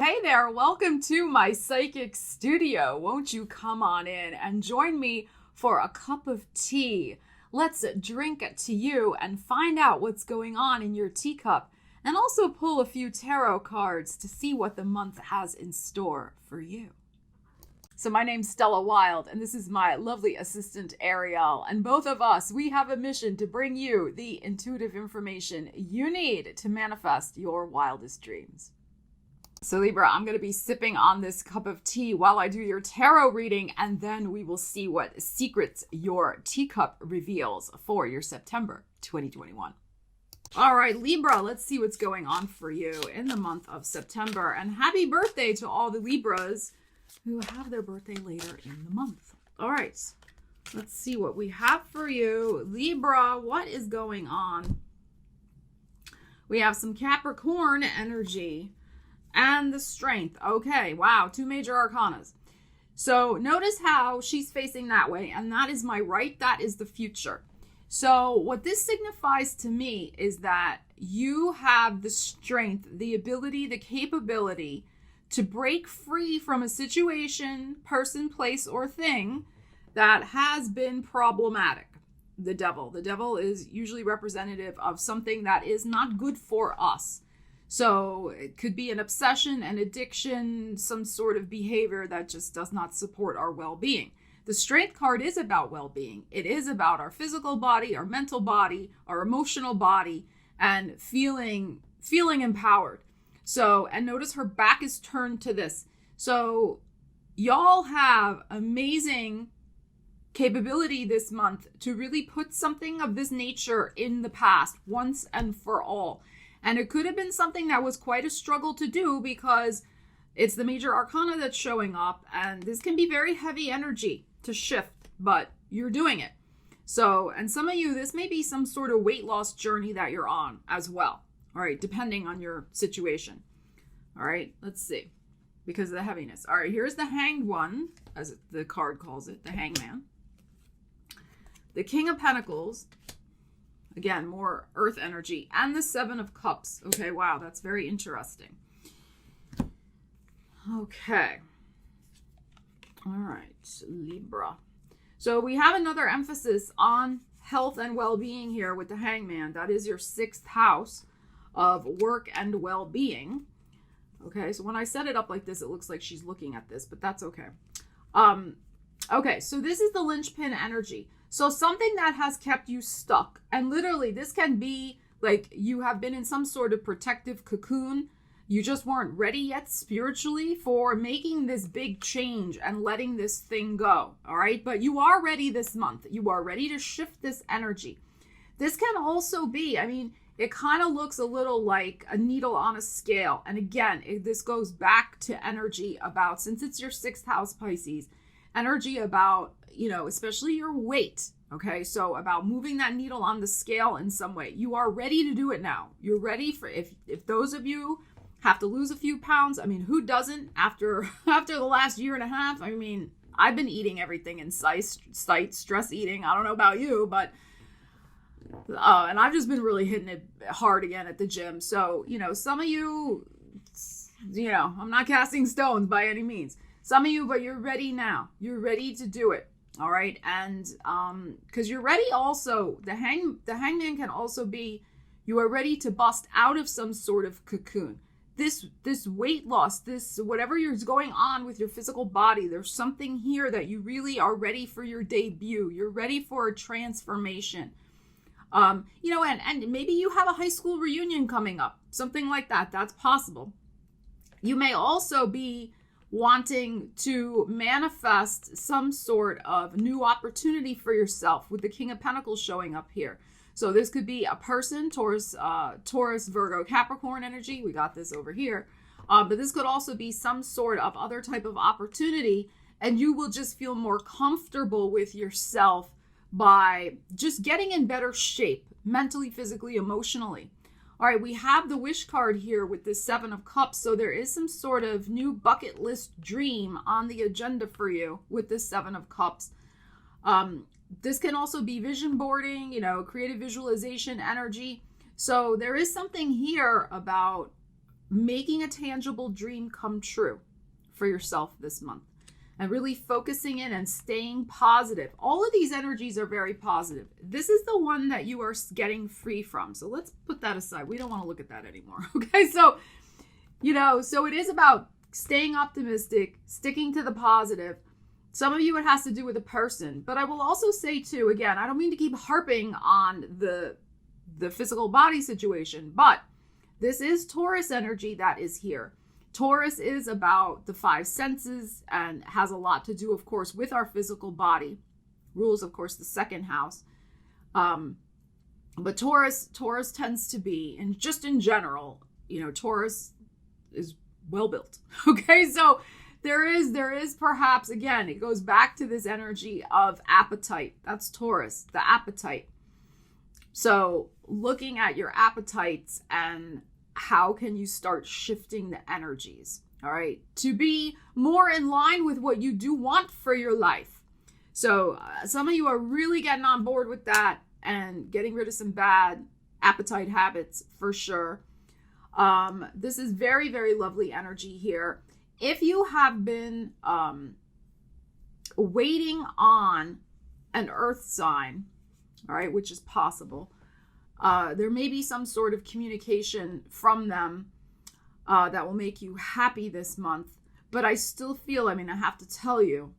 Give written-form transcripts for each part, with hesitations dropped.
Hey there, welcome to my psychic studio. Won't you come on in and join me for a cup of tea? Let's drink it to you and find out what's going on in your teacup, and also pull a few tarot cards to see what the month has in store for you. So my name's Stella Wilde, and this is my lovely assistant Ariel, and both of us, we have a mission to bring you the intuitive information you need to manifest your wildest dreams. So Libra, I'm going to be sipping on this cup of tea while I do your tarot reading, and then we will see what secrets your teacup reveals for your September 2021. All right, Libra, let's see what's going on for you in the month of September. And happy birthday to all the Libras who have their birthday later in the month. All right, let's see what we have for you. Libra, what is going on? We have some Capricorn energy. And the strength. Okay, wow, two major arcanas. So notice how she's facing that way, and that is my right, that is the future. So what this signifies to me is that you have the strength, the ability, the capability to break free from a situation, person, place, or thing that has been problematic. The devil is usually representative of something that is not good for us. So it could be an obsession, an addiction, some sort of behavior that just does not support our well-being. The Strength card is about well-being. It is about our physical body, our mental body, our emotional body, and feeling empowered. So, and notice her back is turned to this. So y'all have amazing capability this month to really put something of this nature in the past once and for all. And it could have been something that was quite a struggle to do because it's the major arcana that's showing up. And this can be very heavy energy to shift, but you're doing it. So, and some of you, this may be some sort of weight loss journey that you're on as well. All right, depending on your situation. All right, let's see. Because of the heaviness. All right, here's the Hanged One, as the card calls it, the Hangman. The King of Pentacles. Again, more earth energy. And the Seven of Cups. Okay, wow, that's very interesting. Okay. All right, Libra. So we have another emphasis on health and well-being here with the Hangman. That is your 6th house of work and well-being. Okay, so when I set it up like this, it looks like she's looking at this, but that's okay. Okay, so this is the linchpin energy. So something that has kept you stuck, and literally this can be like you have been in some sort of protective cocoon. You just weren't ready yet spiritually for making this big change and letting this thing go. All right. But you are ready this month. You are ready to shift this energy. This can also be, I mean, it kind of looks a little like a needle on a scale. And again, this goes back to energy about, since it's your 6th house Pisces, energy about, you know, especially your weight. Okay, so about moving that needle on the scale in some way. You are ready to do it now. You're ready for, if those of you have to lose a few pounds, I mean, who doesn't after the last year and a half? I mean, I've been eating everything in sight, stress eating. I don't know about you, but and I've just been really hitting it hard again at the gym. So, you know, some of you, you know, I'm not casting stones by any means. Some of you, but you're ready now. You're ready to do it. All right. And because you're ready also, the hangman can also be, you are ready to bust out of some sort of cocoon. This weight loss, this whatever is going on with your physical body, there's something here that you really are ready for your debut. You're ready for a transformation. You know, and maybe you have a high school reunion coming up, something like that. That's possible. You may also be wanting to manifest some sort of new opportunity for yourself with the King of Pentacles showing up here. So this could be a person, Taurus, Virgo, Capricorn energy. We got this over here. But this could also be some sort of other type of opportunity, and you will just feel more comfortable with yourself by just getting in better shape, mentally, physically, emotionally. All right, we have the Wish card here with the 7 of Cups. So there is some sort of new bucket list dream on the agenda for you with the 7 of Cups. This can also be vision boarding, you know, creative visualization energy. So there is something here about making a tangible dream come true for yourself this month, and really focusing in and staying positive. All of these energies are very positive. This is the one that you are getting free from. So let's put that aside. We don't want to look at that anymore. Okay. So, so it is about staying optimistic, sticking to the positive. Some of you, it has to do with a person, but I will also say too, again, I don't mean to keep harping on the physical body situation, but this is Taurus energy that is here. Taurus is about the five senses and has a lot to do, of course, with our physical body. Rules, of course, the second house. But Taurus tends to be, and just in general, Taurus is well built. Okay, so there is perhaps, again, it goes back to this energy of appetite. That's Taurus, the appetite. So looking at your appetites and how can you start shifting the energies, all right, to be more in line with what you do want for your life. So some of you are really getting on board with that and getting rid of some bad appetite habits for sure. This is very, very lovely energy here. If you have been waiting on an earth sign, all right, which is possible, there may be some sort of communication from them that will make you happy this month. But I still feel, I have to tell you,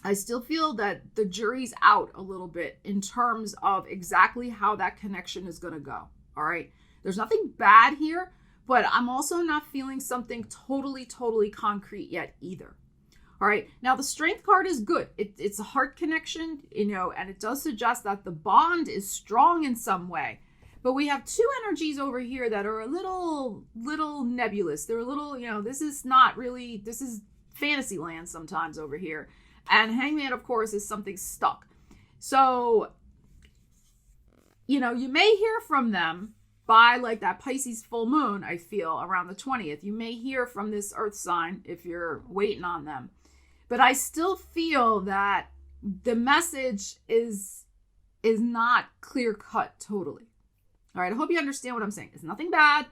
I still feel that the jury's out a little bit in terms of exactly how that connection is going to go. All right. There's nothing bad here, but I'm also not feeling something totally, totally concrete yet either. All right. Now, the strength card is good. It's a heart connection, and it does suggest that the bond is strong in some way. But we have two energies over here that are a little nebulous. They're a little, this is not really, this is fantasy land sometimes over here. And Hangman, of course, is something stuck. So, you may hear from them by like that Pisces full moon, I feel, around the 20th. You may hear from this earth sign if you're waiting on them. But I still feel that the message is not clear cut totally. All right. I hope you understand what I'm saying. It's nothing bad.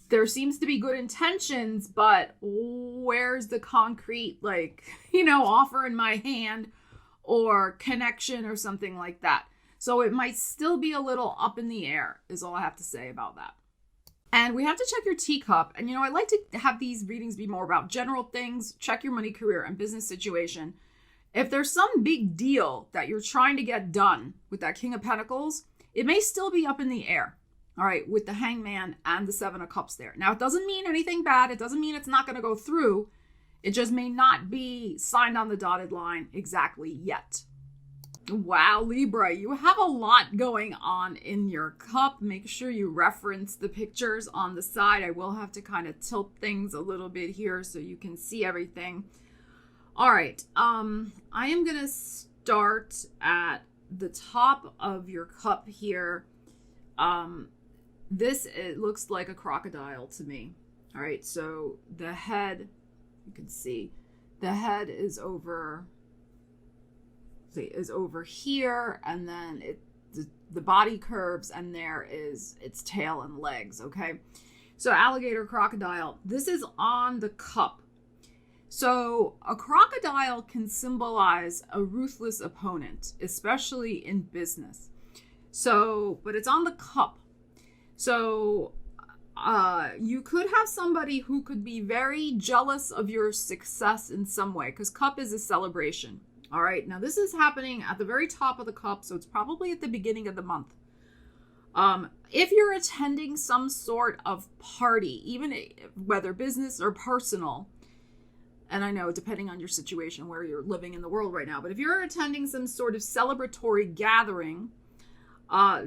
There seems to be good intentions, but where's the concrete, offer in my hand or connection or something like that? So it might still be a little up in the air is all I have to say about that. And we have to check your teacup. And, I like to have these readings be more about general things. Check your money, career, and business situation. If there's some big deal that you're trying to get done with that King of Pentacles, it may still be up in the air. All right, with the Hangman and the Seven of Cups there. Now, it doesn't mean anything bad. It doesn't mean it's not going to go through. It just may not be signed on the dotted line exactly yet. Wow, Libra, you have a lot going on in your cup. Make sure you reference the pictures on the side. I will have to kind of tilt things a little bit here so you can see everything. All right, I am going to start at the top of your cup here. It looks like a crocodile to me. All right, so the head, you can see, the head is over here, and then the body curves, and there is its tail and legs. Okay, so alligator, crocodile, this is on the cup. So a crocodile can symbolize a ruthless opponent, especially in business. So, but it's on the cup. So you could have somebody who could be very jealous of your success in some way, because cup is a celebration. All right. Now, this is happening at the very top of the cup, so it's probably at the beginning of the month. If you're attending some sort of party, even whether business or personal, and I know depending on your situation where you're living in the world right now, but if you're attending some sort of celebratory gathering,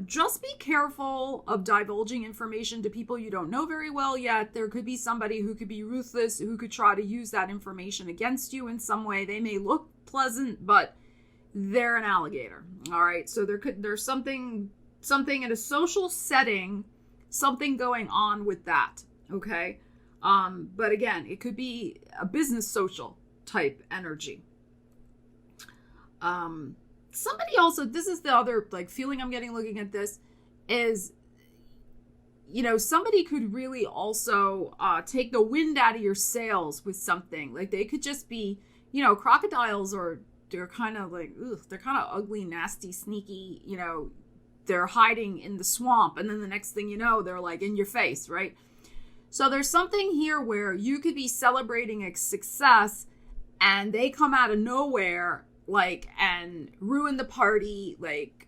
just be careful of divulging information to people you don't know very well yet. There could be somebody who could be ruthless, who could try to use that information against you in some way. They may look pleasant, but they're an alligator. All right. So there's something in a social setting, something going on with that. Okay. But again, it could be a business social type energy. Somebody also, this is the other feeling I'm getting looking at this, is somebody could really also take the wind out of your sails with something. Like they could just be, crocodiles, or they're kind of like, they're kind of ugly, nasty, sneaky, they're hiding in the swamp. And then the next thing you know, they're like in your face, right? So there's something here where you could be celebrating a success and they come out of nowhere, like, and ruin the party, like,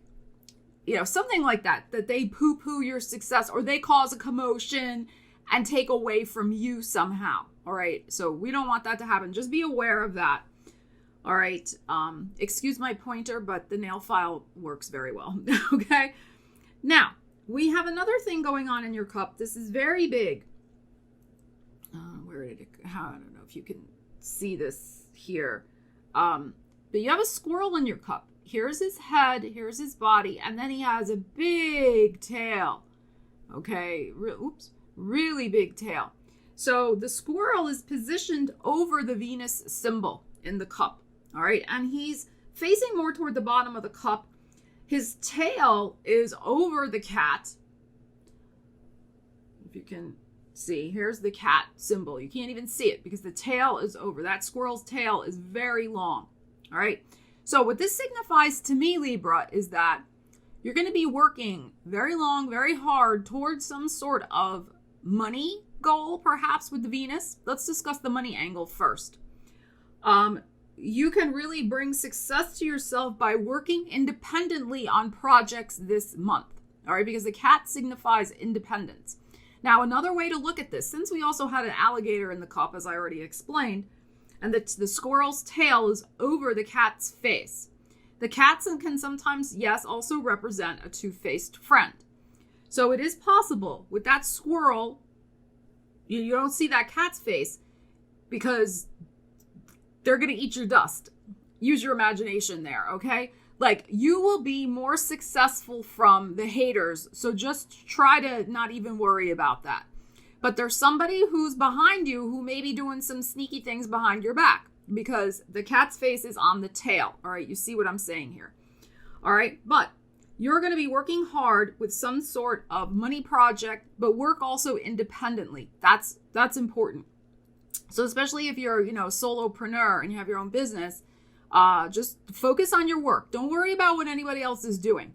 something like that they poo-poo your success, or they cause a commotion and take away from you somehow. All right. So we don't want that to happen. Just be aware of that. All right. Excuse my pointer, but the nail file works very well. Okay. Now we have another thing going on in your cup. This is very big. Where did it go? I don't know if you can see this here. But you have a squirrel in your cup. Here's his head, here's his body, and then he has a big tail. Okay, really big tail. So the squirrel is positioned over the Venus symbol in the cup, all right? And he's facing more toward the bottom of the cup. His tail is over the cat. If you can see, here's the cat symbol. You can't even see it because the tail is over. That squirrel's tail is very long, all right? So what this signifies to me, Libra, is that you're going to be working very long, very hard towards some sort of money goal, perhaps with the Venus. Let's discuss the money angle first. You can really bring success to yourself by working independently on projects this month, all right? Because the cat signifies independence. Now, another way to look at this, since we also had an alligator in the cup, as I already explained, and the squirrel's tail is over the cat's face. The cats can sometimes, yes, also represent a two-faced friend. So it is possible with that squirrel, you don't see that cat's face because they're going to eat your dust. Use your imagination there, okay? Like, you will be more successful from the haters, so just try to not even worry about that. But there's somebody who's behind you who may be doing some sneaky things behind your back because the cat's face is on the tail. All right. You see what I'm saying here. All right. But you're going to be working hard with some sort of money project, but work also independently. That's important. So especially if you're, a solopreneur and you have your own business, just focus on your work. Don't worry about what anybody else is doing.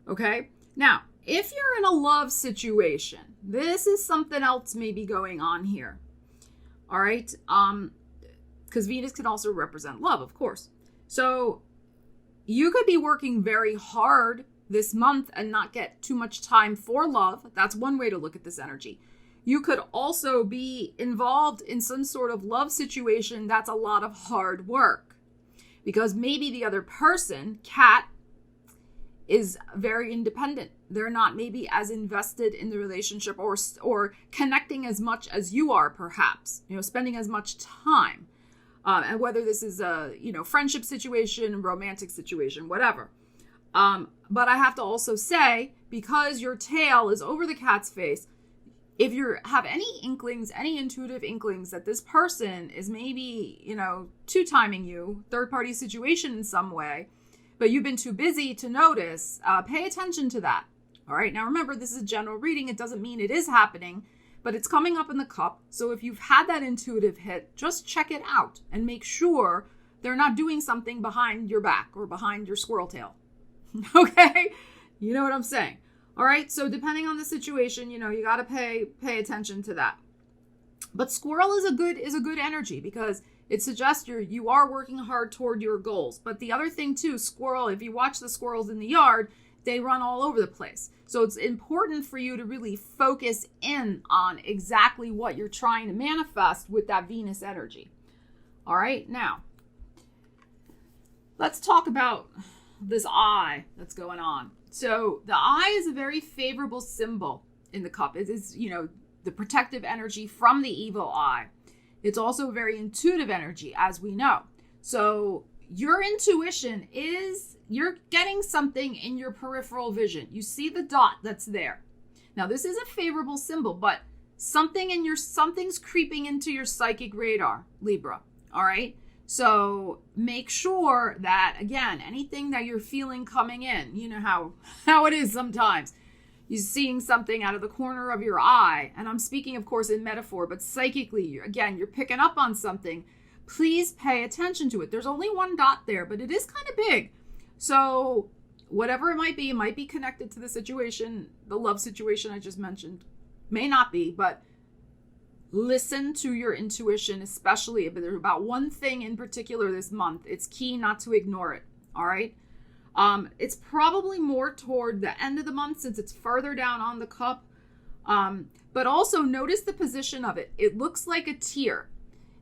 Okay. Now, if you're in a love situation, this is something else maybe going on here. All right. Because Venus can also represent love, of course. So you could be working very hard this month and not get too much time for love. That's one way to look at this energy. You could also be involved in some sort of love situation that's a lot of hard work. Because maybe the other person, cat, is very independent. They're not maybe as invested in the relationship or connecting as much as you are, perhaps, spending as much time. And whether this is a, friendship situation, romantic situation, whatever. But I have to also say, because your tail is over the cat's face, if you have any inklings, any intuitive inklings that this person is maybe, two-timing you, third-party situation in some way, but you've been too busy to notice, pay attention to that. All right. Now, remember, this is a general reading. It doesn't mean it is happening, but it's coming up in the cup. So if you've had that intuitive hit, just check it out and make sure they're not doing something behind your back or behind your squirrel tail. Okay. You know what I'm saying? All right. So depending on the situation, you got to pay attention to that. But squirrel is a good energy because it suggests you are working hard toward your goals. But the other thing too, squirrel, if you watch the squirrels in the yard, they run all over the place. So it's important for you to really focus in on exactly what you're trying to manifest with that Venus energy. All right. Now, let's talk about this eye that's going on. So the eye is a very favorable symbol in the cup. It is, the protective energy from the evil eye. It's also a very intuitive energy, as we know. So your intuition is, you're getting something in your peripheral vision. You see the dot that's there. Now, this is a favorable symbol, but something's creeping into your psychic radar, Libra. All right. So make sure that, again, anything that you're feeling coming in, how it is sometimes, You're seeing something out of the corner of your eye. And I'm speaking, of course, in metaphor, but psychically, again, you're picking up on something. Please pay attention to it. There's only one dot there, but it is kind of big. So whatever it might be connected to the situation, the love situation I just mentioned. May not be, but listen to your intuition, especially if there's about one thing in particular this month. It's key not to ignore it. All right. It's probably more toward the end of the month since it's further down on the cup. But also notice the position of it. It looks like a tear.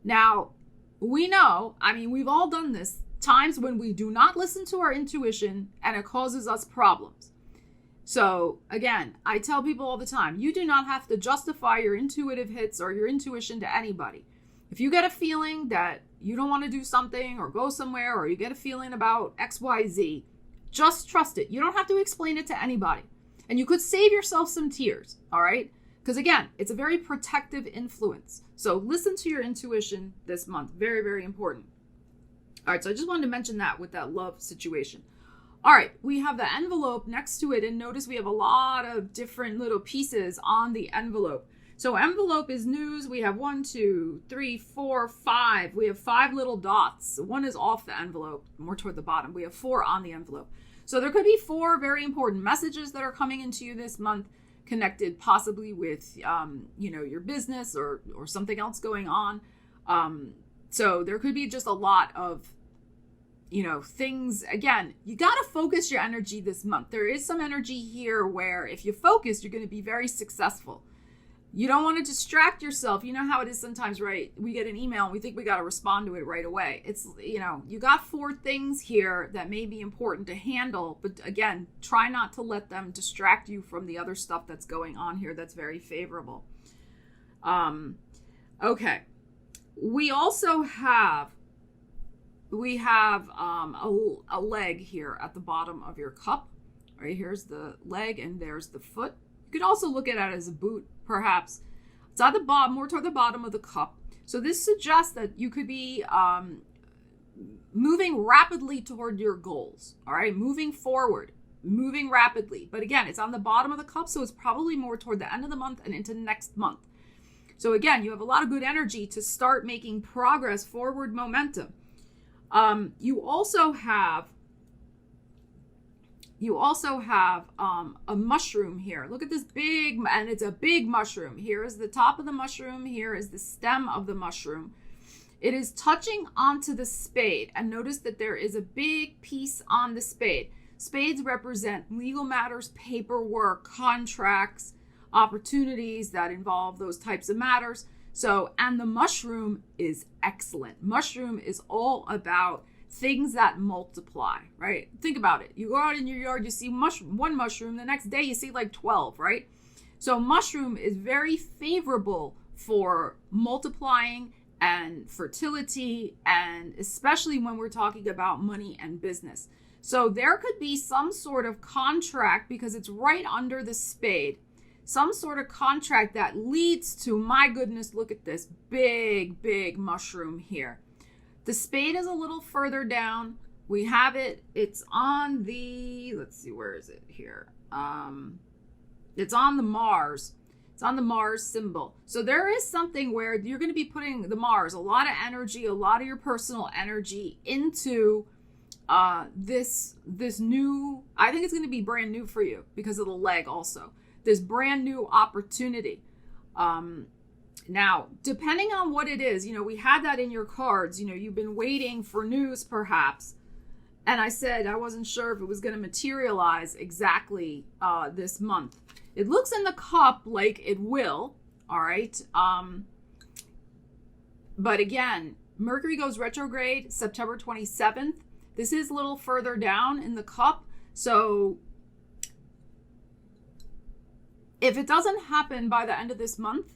Now, we know, I mean, we've all done this, times when we do not listen to our intuition and it causes us problems. So again, I tell people all the time, you do not have to justify your intuitive hits or your intuition to anybody. If you get a feeling that you don't want to do something or go somewhere, or you get a feeling about XYZ, just trust it. You don't have to explain it to anybody. And you could save yourself some tears, all right? Because again, it's a very protective influence. So listen to your intuition this month. Very, very important. All right, so I just wanted to mention that with that love situation. All right, we have the envelope next to it, and notice we have a lot of different little pieces on the envelope. So envelope is news. We have 1, 2, 3, 4, 5. We have 5 little dots. One is off the envelope, more toward the bottom. We have 4 on the envelope. So there could be 4 very important messages that are coming into you this month, connected possibly with, your business or something else going on. So there could be just a lot of, things. Again, you got to focus your energy this month. There is some energy here where if you focus, you're going to be very successful. You don't want to distract yourself. You know how it is sometimes, right? We get an email and we think we got to respond to it right away. It's, you got 4 things here that may be important to handle. But again, try not to let them distract you from the other stuff that's going on here that's very favorable. Okay. We also have, a leg here at the bottom of your cup. All right, here's the leg and there's the foot. You could also look at it as a boot, perhaps. It's at the bottom, more toward the bottom of the cup. So this suggests that you could be moving rapidly toward your goals. All right, moving forward, moving rapidly. But again, it's on the bottom of the cup, so it's probably more toward the end of the month and into next month. So again, you have a lot of good energy to start making progress, forward momentum. You also have a mushroom here. Look at this big, and it's a big mushroom. Here is the top of the mushroom. Here is the stem of the mushroom. It is touching onto the spade. And notice that there is a big piece on the spade. Spades represent legal matters, paperwork, contracts, opportunities that involve those types of matters. So, and the mushroom is excellent. Mushroom is all about things that multiply, right? Think about it. You go out in your yard, you see one mushroom, the next day you see like 12, right? So mushroom is very favorable for multiplying and fertility, and especially when we're talking about money and business. So there could be some sort of contract, because it's right under the spade, some sort of contract that leads to, my goodness, look at this big, big mushroom here. The spade is a little further down. We have it. It's on the, let's see, where is it here? It's on the Mars. It's on the Mars symbol. So there is something where you're going to be putting the Mars, a lot of energy, a lot of your personal energy into this new, I think it's going to be brand new for you because of the leg also. This brand new opportunity. Now, depending on what it is, we had that in your cards, you've been waiting for news perhaps. And I said I wasn't sure if it was going to materialize exactly this month. It looks in the cup like it will, all right? But again, Mercury goes retrograde September 27th. This is a little further down in the cup. So if it doesn't happen by the end of this month,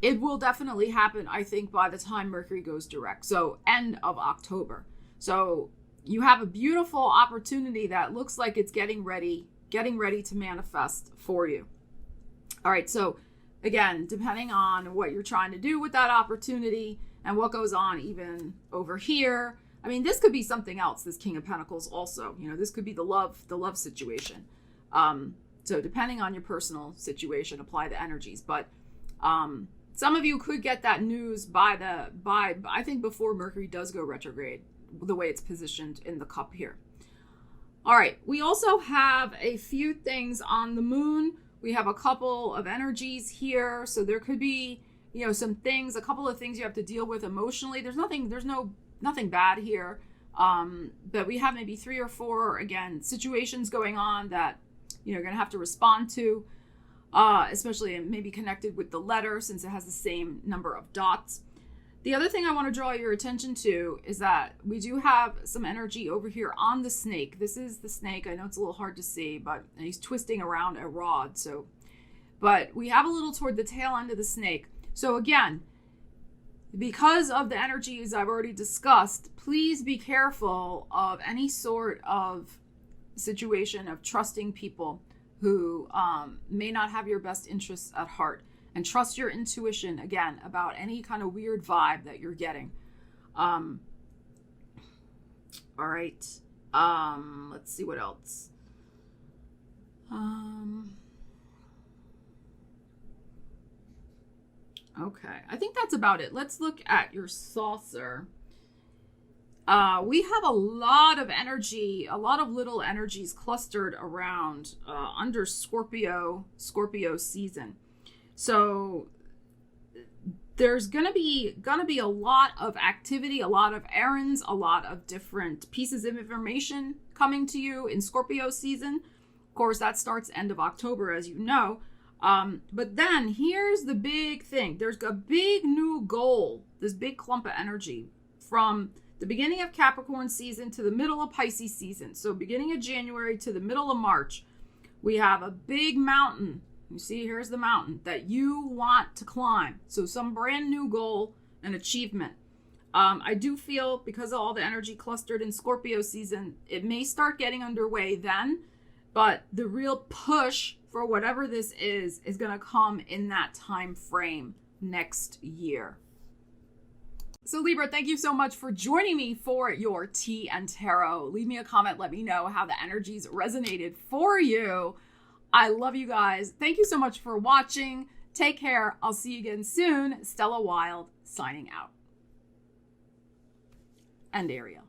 it will definitely happen, I think, by the time Mercury goes direct. So end of October. So you have a beautiful opportunity that looks like it's getting ready to manifest for you. All right. So again, depending on what you're trying to do with that opportunity and what goes on even over here. I mean, this could be something else, this King of Pentacles also. This could be the love situation. So depending on your personal situation, apply the energies. But some of you could get that news by I think before Mercury does go retrograde, the way it's positioned in the cup here. All right, we also have a few things on the moon. We have a couple of energies here. So there could be, some things, a couple of things you have to deal with emotionally. There's nothing bad here. But we have maybe 3 or 4, again, situations going on that, you're going to have to respond to, especially maybe connected with the letter since it has the same number of dots. The other thing I want to draw your attention to is that we do have some energy over here on the snake. This is the snake. I know it's a little hard to see, but he's twisting around a rod. But we have a little toward the tail end of the snake. So again, because of the energies I've already discussed, please be careful of any sort of situation of trusting people who may not have your best interests at heart. And trust your intuition, again, about any kind of weird vibe that you're getting. All right. Let's see what else. Okay, I think that's about it. Let's look at your saucer. We have a lot of energy, a lot of little energies clustered around under Scorpio season. So there's gonna be a lot of activity, a lot of errands, a lot of different pieces of information coming to you in Scorpio season. Of course, that starts end of October, as you know. But then here's the big thing. There's a big new goal, this big clump of energy from the beginning of Capricorn season to the middle of Pisces season. So beginning of January to the middle of March, we have a big mountain. You see, here's the mountain that you want to climb. So some brand new goal and achievement. I do feel because of all the energy clustered in Scorpio season, it may start getting underway then, but the real push for whatever this is going to come in that time frame next year. So Libra, thank you so much for joining me for your tea and tarot. Leave me a comment. Let me know how the energies resonated for you. I love you guys. Thank you so much for watching. Take care. I'll see you again soon. Stella Wilde signing out. And Ariel.